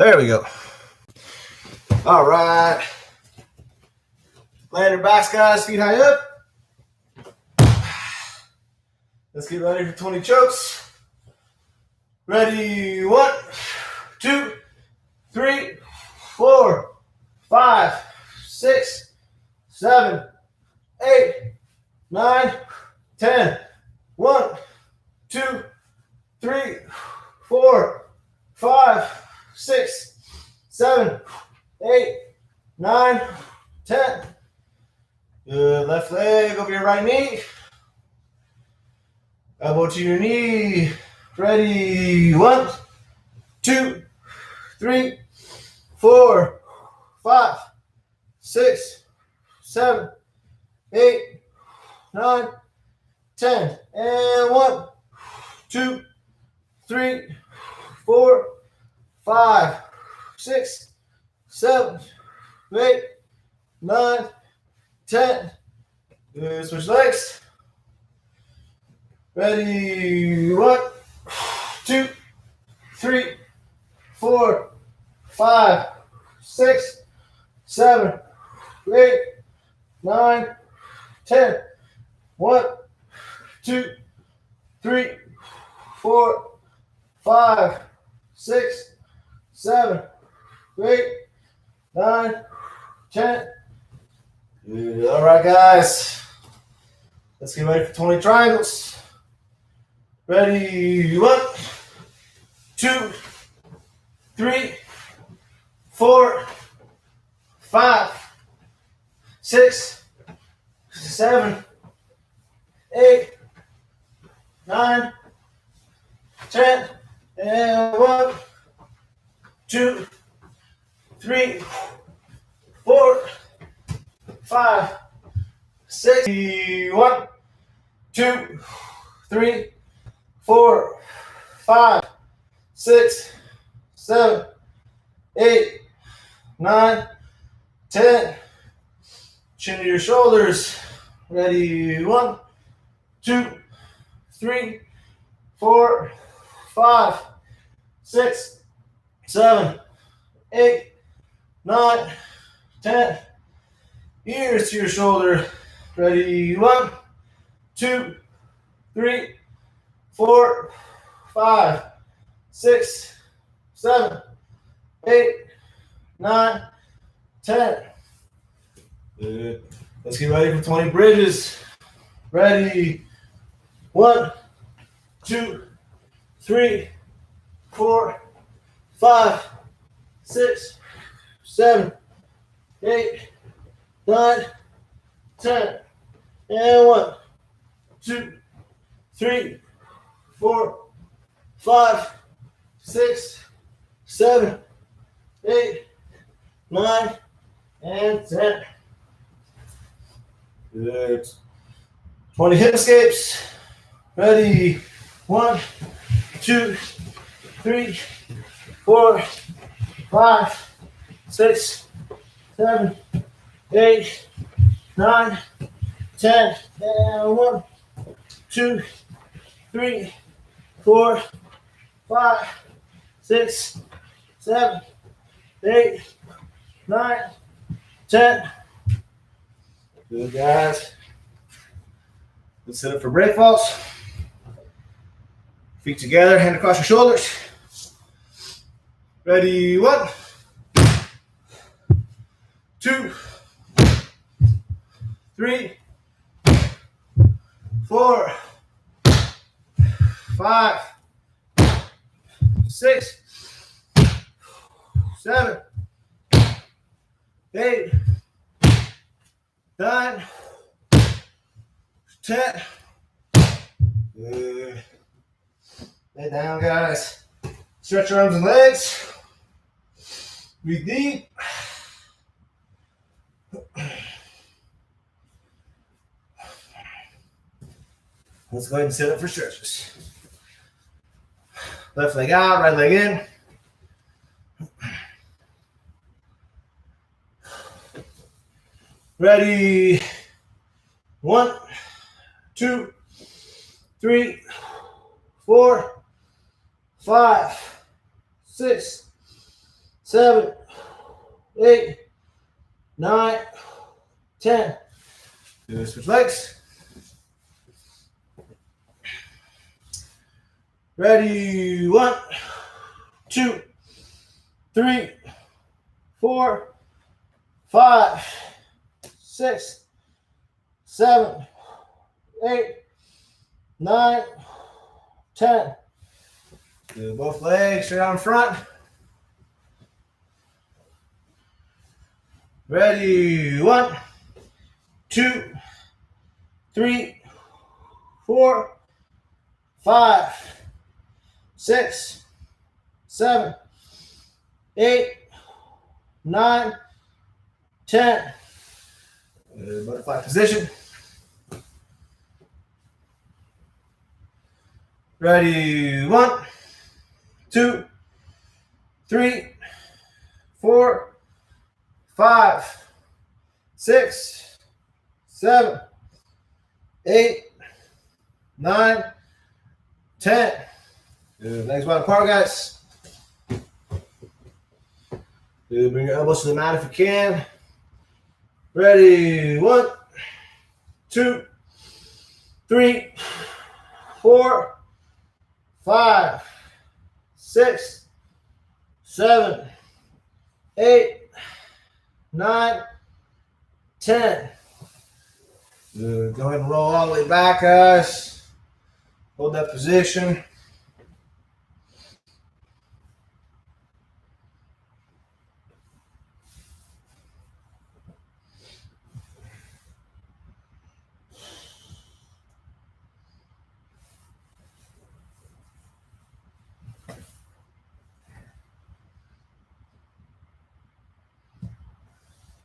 There we go. All right. Land your backs, guys. Feet high up. Let's get ready for 20 chokes. Ready? 1, 2, 3, 4, 5, 6, 7, 8, 9, 10. 1, 2, 3, 4, 5, 6, 7, 8, 9, 10. Good. Left leg over your right knee. Elbow to your knee. Ready? 1, 2, 3, 4, 5, 6, 7, 8, 9, 10. And 1, 2, 3, 4, 5, 6, 7, 8, 9, 10. Good. Switch legs. Ready? 1, 2, 3, 4, 5, 6, 7, 8, 9, 10. 1, 2, 3, 4, 5, 6, 7, 8, 9, 10. Good. All right, guys. Let's get ready for 20 triangles. Ready? 1, 2, 3, 4, 5, 6, 7, 8, 9, 10. And 1, 2, 3, 4, 5, 6. 1, 2, 3, 4, 5, 6, 7, 8, 9, 10. Chin to your shoulders. Ready? 1, 2, 3, 4, 5, 6, 7, 8, 9, 10. Ears to your shoulder. Ready? 1, 2, 3, 4, 5, 6, 7, 8, 9, 10. Good. Let's get ready for 20 bridges. Ready? 1, 2, 3, 4, 5, 6, 7, 8, 9, 10. And 1, 2, 3, 4, 5, 6, 7, 8, 9, and 10. Good. 20 hip escapes. Ready? 1, 2, 3, 4, 5, 6, 7, 8, 9, 10. And 1, 2, 3, 4, 5, 6, 7, 8, 9, 10. Good, guys. Let's set up for break falls. Feet together, hand across your shoulders. Ready? 1, 2, 3, 4, 5, 6, 7, 8, 9, 10. Good. Lay down, guys. Stretch your arms and legs. Breathe deep. Let's go ahead and set up for stretches. Left leg out, right leg in. Ready? 1, 2, 3, 4, 5, 6, 7, 8, 9, 10. Good. Switch legs. Ready. 1, 2, 3, 4, 5, 6, 7, 8, 9, 10. Do both legs straight out in front. Ready. 1, 2, 3, 4, 5, 6, 7, 8, 9, 10. Good. Butterfly position. Ready. 1, 2, 3, 4, 5, 6, 7, 8, 9, 10. Good. Legs wide apart, guys. Good. Bring your elbows to the mat if you can. Ready. 1, 2, 3, 4, 5, 6, 7, 8, 9, 10. Good. Go ahead and roll all the way back, guys. Hold that position.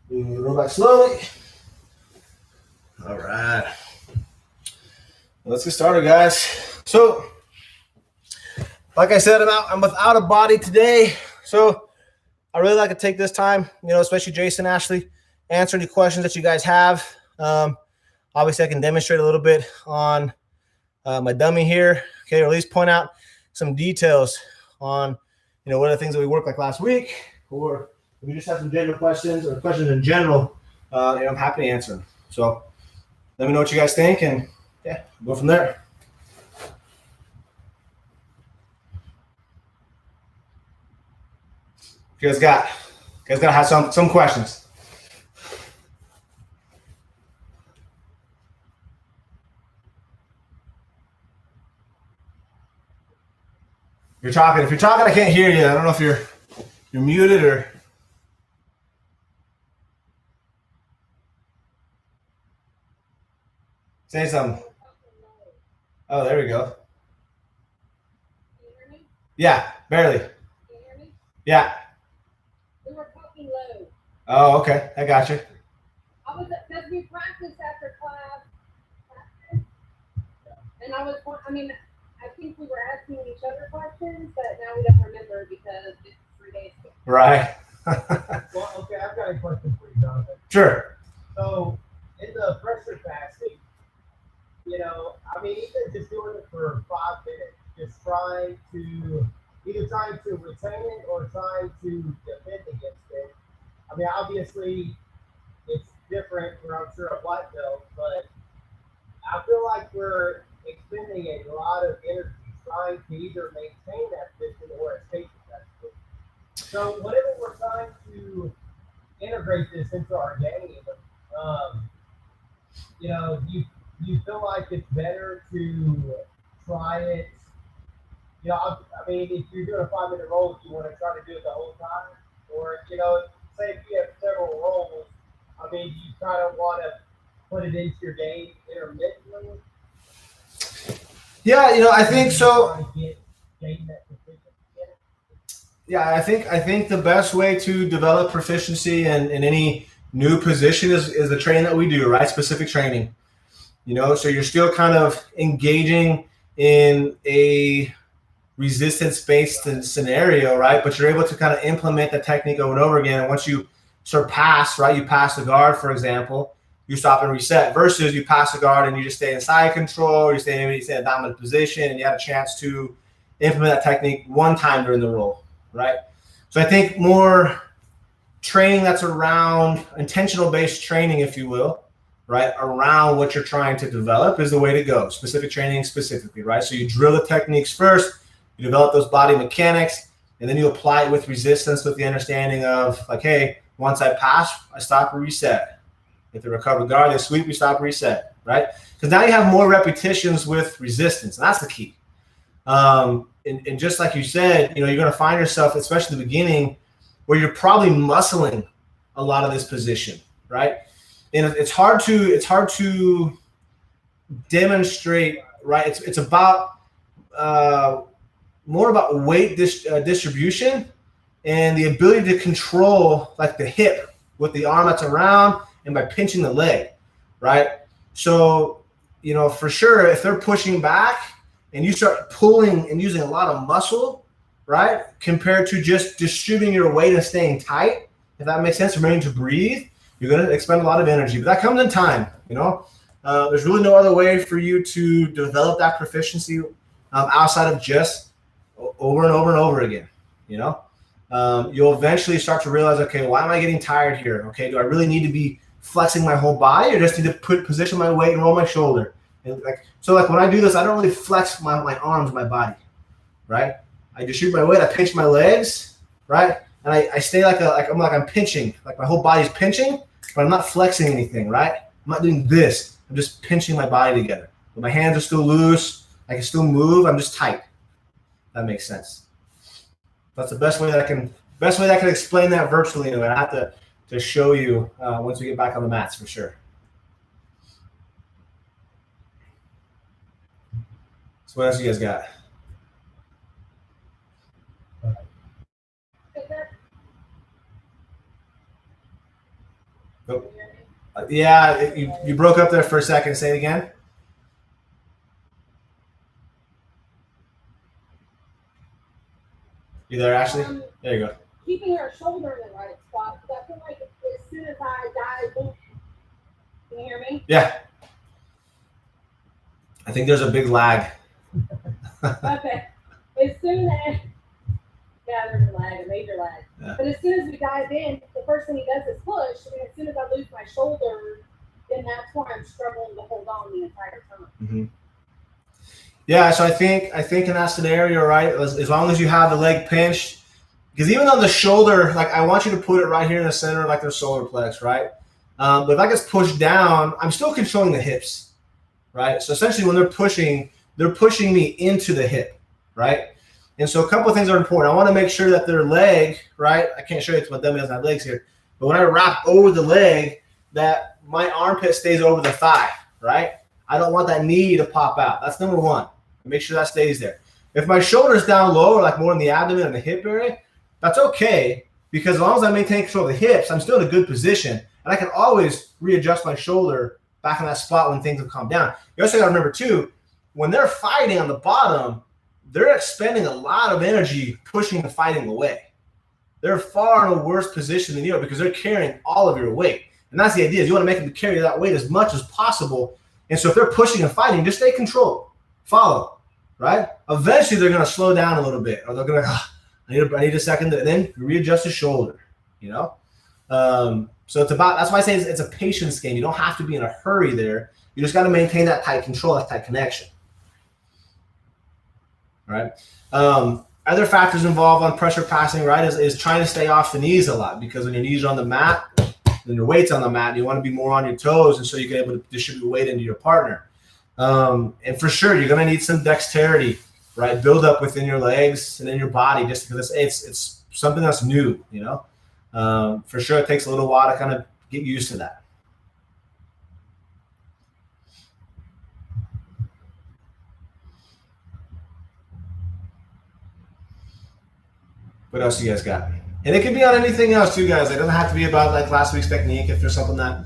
Roll back slowly. All right. Let's get started, guys. So, like I said, I'm without a body today. So, I really like to take this time, especially Jason, Ashley, answer any questions that you guys have. Obviously, I can demonstrate a little bit on my dummy here, okay, or at least point out some details on, what are the things that we worked like last week, or if you just have some general questions or questions in general, I'm happy to answer them. So let me know what you guys think, and yeah, we'll go from there. You guys got to have some questions. If you're talking, I can't hear you. I don't know if you're muted or. Say something. Oh, there we go. Can you hear me? Yeah, barely. Can you hear me? Yeah. We were talking low. Oh, okay. I got you. Because we practiced after class. And I think we were asking each other questions, but now we don't remember because it's 3 days ago. Right. Well, okay, I've got a question for you, Jonathan. Sure. So, in the pressure fasting, even just doing it for 5 minutes, just trying to retain it or trying to defend against it. Obviously, it's different for, I'm sure, a black belt, but I feel like we're expending a lot of energy trying to either maintain that position or escape that position. So, whenever we're trying to integrate this into our game, you feel like it's better to try it. If you're doing a 5-minute roll, do you want to try to do it the whole time? Or, say if you have several rolls, you kind of want to put it into your game intermittently? Yeah, I think so. Yeah, I think the best way to develop proficiency in any new position is the training that we do, right? Specific training. So you're still kind of engaging in a resistance-based scenario, right? But you're able to kind of implement the technique over and over again. And once you surpass, right, you pass the guard, for example, you stop and reset. Versus you pass the guard and you just stay in side control, or you stay in a dominant position, and you have a chance to implement that technique one time during the roll, right? So I think more training that's around intentional based training, if you will, right, around what you're trying to develop is the way to go. Specific training specifically, right? So you drill the techniques first, you develop those body mechanics, and then you apply it with resistance with the understanding of like, hey, once I pass, I stop and reset. If they recover guard, they sweep, we stop, reset, right? Because now you have more repetitions with resistance, and that's the key. And just like you said, you know, you're going to find yourself, especially in the beginning, where you're probably muscling a lot of this position, right? And it's hard to demonstrate, right? It's about more about weight distribution and the ability to control like the hip with the arm that's around and by pinching the leg, right? So, you know, for sure, if they're pushing back and you start pulling and using a lot of muscle, right, compared to just distributing your weight and staying tight, if that makes sense, remembering to breathe, you're going to expend a lot of energy. But that comes in time, you know. There's really no other way for you to develop that proficiency outside of just over and over and over again, you know. You'll eventually start to realize, okay, why am I getting tired here? Okay, do I really need to be flexing my whole body, or just need to position my weight and roll my shoulder? And like when I do this, I don't really flex my arms, my body, right? I distribute my weight, I pinch my legs, right? And I stay like I'm pinching, like my whole body's pinching, but I'm not flexing anything, right? I'm not doing this. I'm just pinching my body together. But my hands are still loose. I can still move. I'm just tight. That makes sense. That's the best way that I can explain that virtually. Anyway, I have to show you once we get back on the mats for sure. So what else you guys got? Nope. Yeah, you broke up there for a second. Say it again. You there, Ashley? There you go. Keeping her shoulder in the right spot, because I feel like as soon as I dive in, can you hear me? Yeah. I think there's a big lag. Okay. As soon as, yeah, there's a lag, a major lag. Yeah. But as soon as we dive in, the first thing he does is push, and as soon as I lose my shoulder, then that's why I'm struggling to hold on the entire time. Mm-hmm. Yeah, so I think in that scenario, right, as long as you have the leg pinched, because even on the shoulder, like I want you to put it right here in the center, like the solar plex, right? But if I get pushed down, I'm still controlling the hips, right? So essentially when they're pushing me into the hip, right? And so a couple of things are important. I want to make sure that their leg, right? I can't show you what dummy doesn't have legs here, but when I wrap over the leg, that my armpit stays over the thigh, right? I don't want that knee to pop out. That's number one. Make sure that stays there. If my shoulder's down low, or like more in the abdomen and the hip area, that's okay, because as long as I maintain control of the hips, I'm still in a good position, and I can always readjust my shoulder back in that spot when things have calmed down. You also got to remember too, when they're fighting on the bottom, they're expending a lot of energy pushing and fighting away. They're far in a worse position than you are because they're carrying all of your weight, and that's the idea. Is you want to make them carry that weight as much as possible, and so if they're pushing and fighting, just stay controlled, follow. Right? Eventually, they're going to slow down a little bit, or they're going to, I need a second, and then readjust the shoulder, you know? So it's about, that's why I say it's a patience game. You don't have to be in a hurry there. You just got to maintain that tight control, that tight connection. All right? Other factors involved on pressure passing, right, is trying to stay off the knees a lot, because when your knees are on the mat, and your weight's on the mat, you want to be more on your toes, and so you can able to distribute weight into your partner. And for sure, you're going to need some dexterity, right? Build up within your legs and in your body, just because it's something that's new, you know? For sure, it takes a little while to kind of get used to that. What else you guys got? And it could be on anything else too, guys. It doesn't have to be about like last week's technique. If there's something that,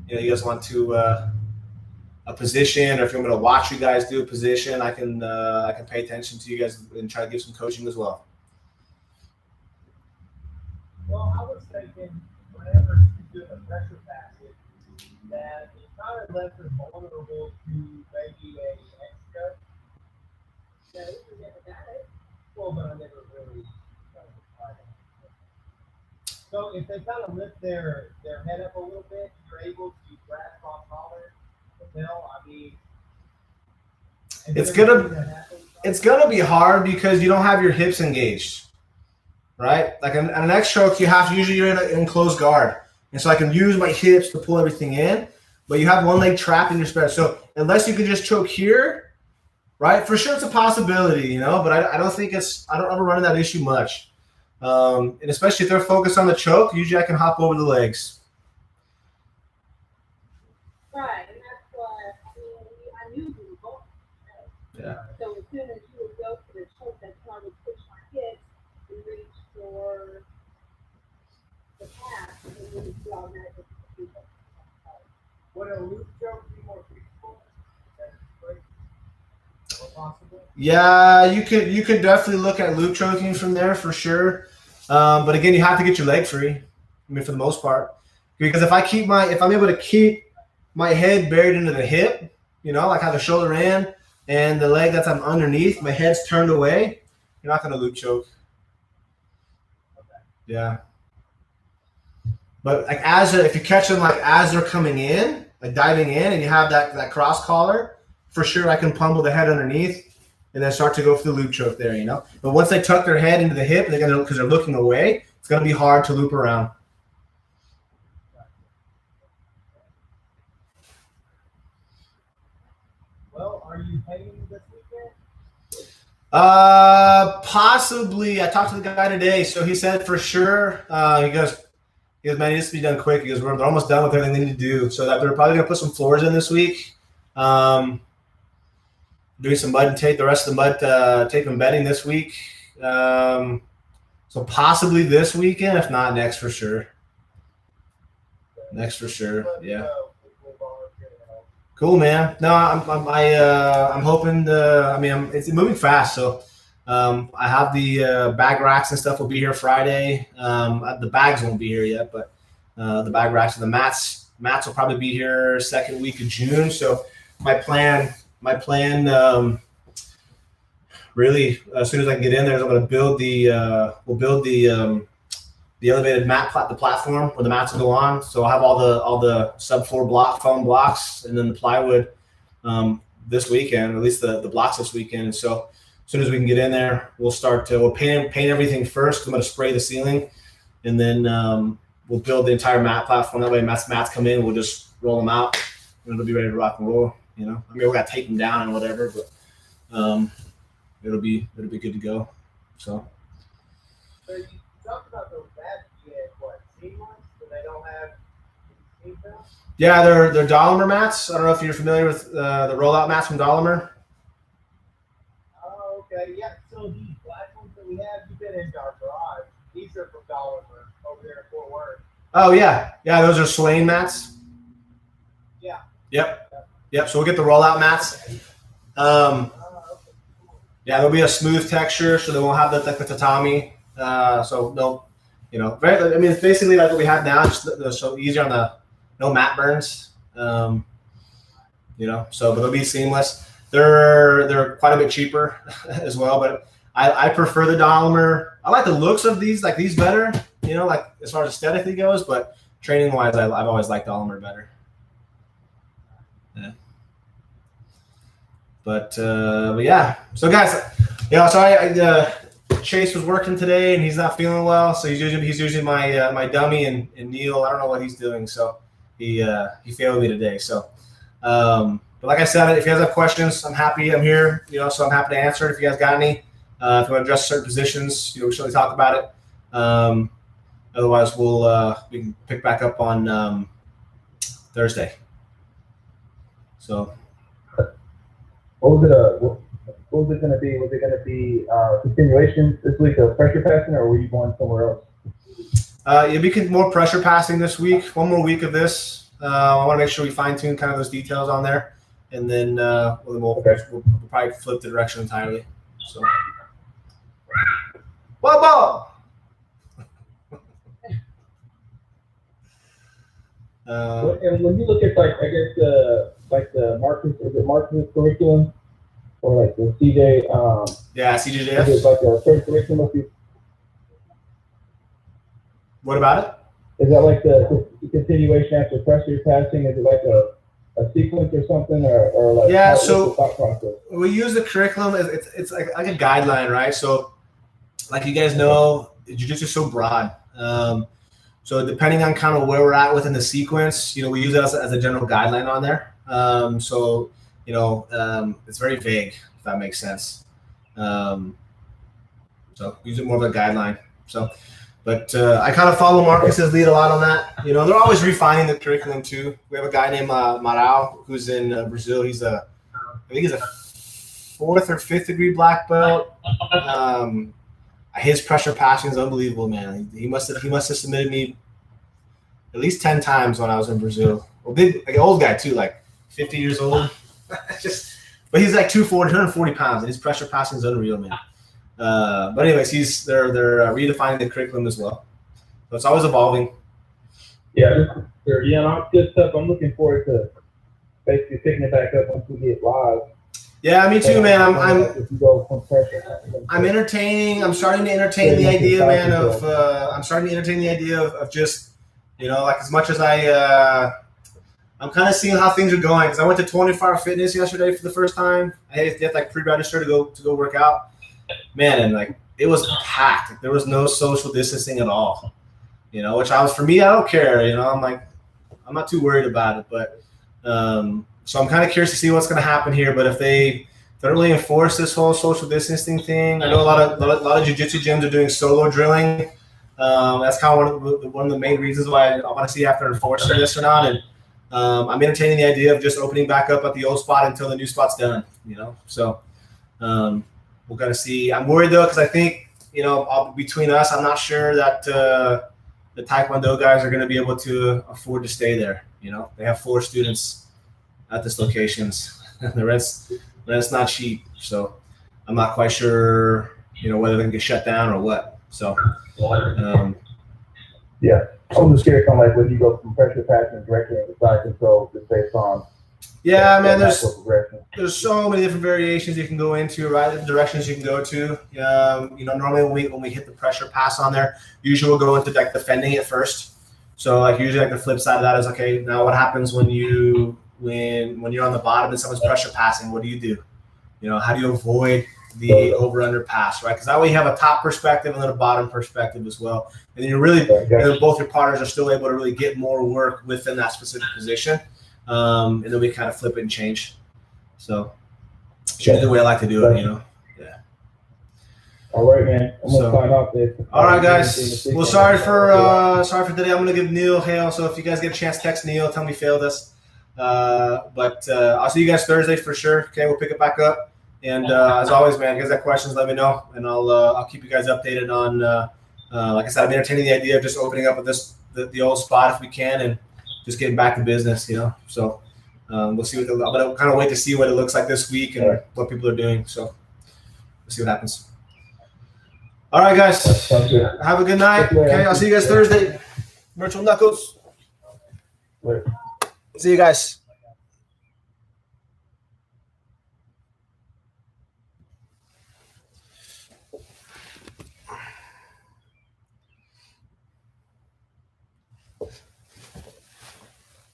you know, you guys want to, a position, or if you want me to watch you guys do a position, I can pay attention to you guys and try to give some coaching as well. Well, I was thinking whenever you do a pressure passage, that it kind of left her vulnerable to maybe a extra. No, we never got it. Well, but I never really tried to So if they kind of lift their head up a little bit, you're able to grasp on collar, lapel. I mean, It's gonna be hard because you don't have your hips engaged, right? Like on an X choke, usually you're in an enclosed guard, and so I can use my hips to pull everything in, but you have one leg trapped in your spread. So unless you can just choke here, right? For sure, it's a possibility, but I don't think I don't ever run into that issue much, and especially if they're focused on the choke, usually I can hop over the legs. Right, and that's why I knew you were going. Yeah. So as soon as you would go for the choke, that's when I would push my hips and reach for the pass, and then you would automatically do that. Would a loop choke be more feasible? Possible? Yeah, you could definitely look at loop choking from there for sure. But again, you have to get your leg free. I mean, for the most part, because if I'm able to keep my head buried into the hip, like how the shoulder in and the leg that's underneath, my head's turned away, you're not going to loop choke. Yeah. But like if you catch them like as they're coming in, like diving in, and you have that cross collar, for sure I can pummel the head underneath and then start to go for the loop choke there, But once they tuck their head into the hip, because they're looking away, it's going to be hard to loop around. Well, are you paying this weekend? Possibly. I talked to the guy today, so he said for sure. He goes, man, it needs to be done quick. He goes, they're almost done with everything they need to do. So that they're probably going to put some floors in this week. Doing some mud and tape, the rest of the mud tape and bedding this week. So possibly this weekend, if not next for sure. Next for sure, yeah. Cool, man. No, I'm hoping it's moving fast. So I have the bag racks and stuff will be here Friday. The bags won't be here yet, but the bag racks and the mats will probably be here second week of June. So my plan, really, as soon as I can get in there, is I'm going to build the elevated the platform where the mats will go on. So I'll have all the subfloor foam blocks, and then the plywood this weekend, at least the blocks this weekend. And so as soon as we can get in there, we'll start we'll paint everything first. I'm going to spray the ceiling, and then we'll build the entire mat platform. That way mats come in, we'll just roll them out, and it'll be ready to rock and roll. I mean, we got to take them down and whatever, but it'll be good to go. So you talked about those mats you had, seamless, but they don't have seam film? Yeah, they're Dolomer mats. I don't know if you're familiar with the rollout mats from Dolomer. Oh, okay. Yeah, so these black ones that we have, you've been in our garage. These are from Dolomer over there in Fort Worth. Oh, yeah. Yeah, those are Swain mats. Yeah. Yep. So we'll get the rollout mats. Yeah, there'll be a smooth texture, so they won't have the tatami. So no, it's basically like what we have now, just so easier on the no mat burns. So but they'll be seamless. They're quite a bit cheaper as well, but I prefer the Dolomer. I like the looks of these better, like as far as aesthetically goes, but training wise, I've always liked Dolomer better. Yeah. But yeah. So guys, so Chase was working today and he's not feeling well, so he's usually my dummy and Neil. I don't know what he's doing, so he failed me today. So, but like I said, if you guys have questions, I'm here. So I'm happy to answer it if you guys got any. If you want to address certain positions, we should talk about it. Otherwise, we can pick back up on Thursday. So. What was it going to be? Was it going to be continuation this week of pressure passing, or were you going somewhere else? It'll be more pressure passing this week. One more week of this. I want to make sure we fine tune kind of those details on there, and then we'll probably flip the direction entirely. So, whoa. And when you look at the marketing curriculum, or like the CJ, CJJF. Is it like a certain curriculum? What about it? Is that like the continuation after pressure passing? Is it like a sequence or something, or like Yeah, what's so the thought process? we use the curriculum. It's like a guideline, right? So, like you guys know, jiu-jitsu is so broad. So depending on kind of where we're at within the sequence, we use it as a general guideline on there. It's very vague, if that makes sense. So use it more of a guideline. So, but I kind of follow Marcus's lead a lot on that. They're always refining the curriculum too. We have a guy named Marau who's in Brazil. I think he's a 4th or 5th degree black belt. His pressure passing is unbelievable, man. He must have submitted me at least 10 times when I was in Brazil. Well, big, like, old guy too, like 50 years old. But he's like 240 pounds, and his pressure passing is unreal, man. But anyways, they're redefining the curriculum as well, so it's always evolving. Yeah, no, good stuff. I'm looking forward to basically picking it back up once we get live. Yeah, me too, man. I'm entertaining. I'm starting to entertain the idea, man. Of just, like, as much as I'm kind of seeing how things are going, because I went to 24-hour fitness yesterday for the first time. I had to like pre-register to go work out, man, and like it was packed. Like, there was no social distancing at all, which for me, I don't care. I'm like, I'm not too worried about it, but so I'm kind of curious to see what's going to happen here. But if they don't really enforce this whole social distancing thing, I know a lot of jiu-jitsu gyms are doing solo drilling. That's kind of one of the main reasons why I want to see if they're enforcing this or not. And I'm entertaining the idea of just opening back up at the old spot until the new spot's done. So we're gonna see. I'm worried though, because I think between us, I'm not sure that the Taekwondo guys are going to be able to afford to stay there. They have 4 students at this locations. the rest not cheap. So I'm not quite sure, whether they can get shut down or what. So yeah, I'm just curious on like when you go from pressure passing directly into side control, just based on. Yeah, man. There's so many different variations you can go into, right? The directions you can go to. Normally when we hit the pressure pass on there, usually we'll go into like defending it first. So like usually like the flip side of that is, okay, now what happens when you're on the bottom and someone's pressure passing? What do you do? How do you avoid the over-under pass, right? Because that way you have a top perspective and then a bottom perspective as well. And then you're really, both your partners are still able to really get more work within that specific position. And then we kind of flip it and change. So it's the way I like to do it, Yeah. All right, man. I'm gonna sign off this. All right, guys. Well, sorry for today. I'm gonna give Neil hail. So if you guys get a chance, text Neil. Tell me he failed us. But I'll see you guys Thursday for sure. Okay, we'll pick it back up. And as always, man, if you guys have questions, let me know, and I'll keep you guys updated on. Like I said, I'm entertaining the idea of just opening up the old spot if we can, and just getting back to business, So we'll see I'm gonna kind of wait to see what it looks like this week and what people are doing. So we'll see what happens. All right, guys. Have a good night. Okay, I'll see you guys Thursday. Virtual Knuckles. See you guys.